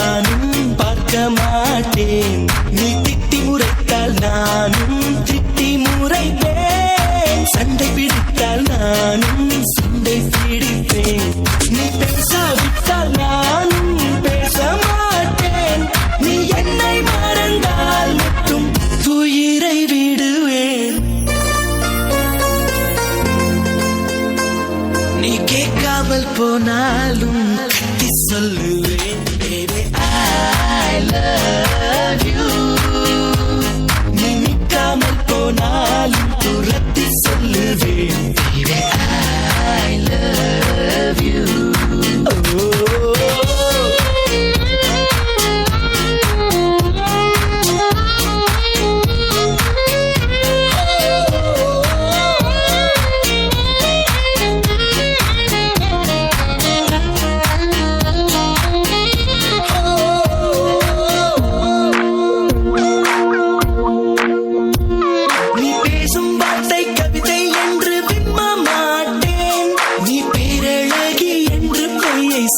நானும் பார்க்க மாட்டேன். நீ திட்டி முறைத்தால் நானும் திட்டி முறைப்பேன். சண்டை பிடித்தால் நானும் சண்டை பிடிப்பேன். நீ பேசாவிட்டால் நானும் பேச மாட்டேன். நீ என்னை மறந்தால் மட்டும் உயிரை விடுவேன். நீ கேட்காமல் போனாலும் கத்தி சொல்லுவேன். Baby, I love you. நீ நிற்காமல் போனாலும் துரத்தி சொல்லுவேன். Baby, I love you.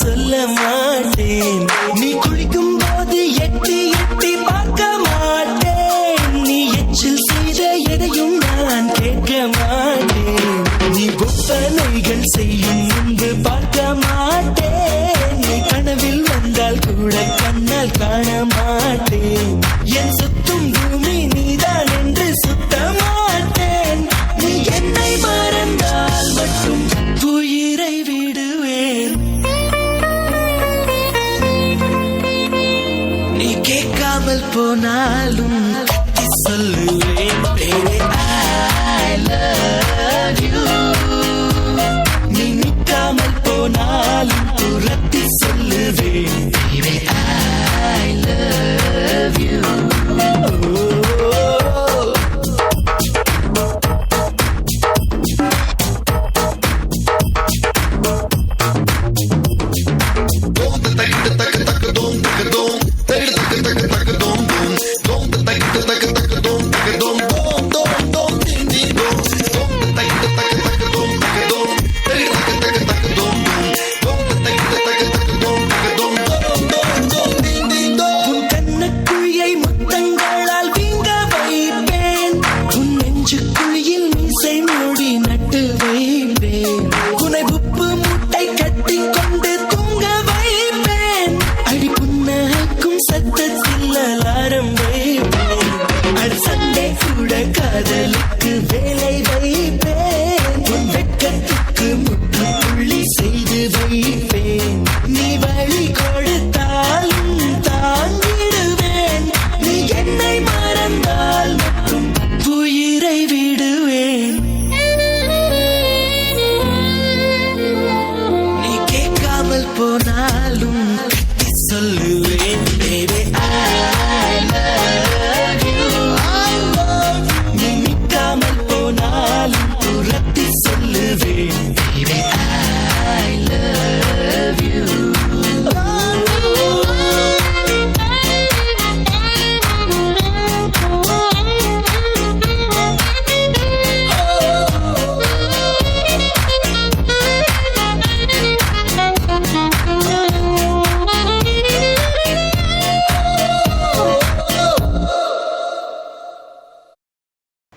சொல்ல மாட்டேன். நீ குளிக்கும் போது எட்டி எட்டி பார்க்க மாட்டேன். நீ எச்சில் செய்த எதையும் நான் கேட்க மாட்டேன். நீ ஒப்பனைகள் செய்யும் முன்பு பார்க்க மாட்டேன். நீ கனவில் வந்தால் கூட கண்ணால் காண மாட்டேன். என் சுத்தும் பூமி நீதான் என்று சுத்த மாட்டேன். நீ என்னை மறந்தால் மட்டும் உயிரை விடுவேன். நீ கேட்காமல் போனாலும் கத்தி சொல்லுவேன். Baby, I love you. நீ நிற்காமல் போனாலும் துரத்தி சொல்லுவேன். Baby, I love you. காதலுக்கு வேலை வைப்பேன். உன் வெட்கத்துக்கு முற்றுப்புள்ளி செய்து வைப்பேன். நீ வழி கொடுத்தாலும் தாங்கிடுவேன். நீ என்னை மறந்தால் மட்டும் உயிரை விடுவேன். நீ கேட்காமல் போனாலும் கத்தி சொல்லுவேன். Baby, I love you. நீ நிற்காமல் போனாலும் துரத்தி சொல்லுவேன். Baby, I love you.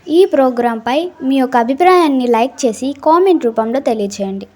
ఈ ప్రోగ్రాంపై మీ యొక్క అభిప్రాయాన్ని లైక్ చేసి కామెంట్ రూపంలో తెలియజేయండి.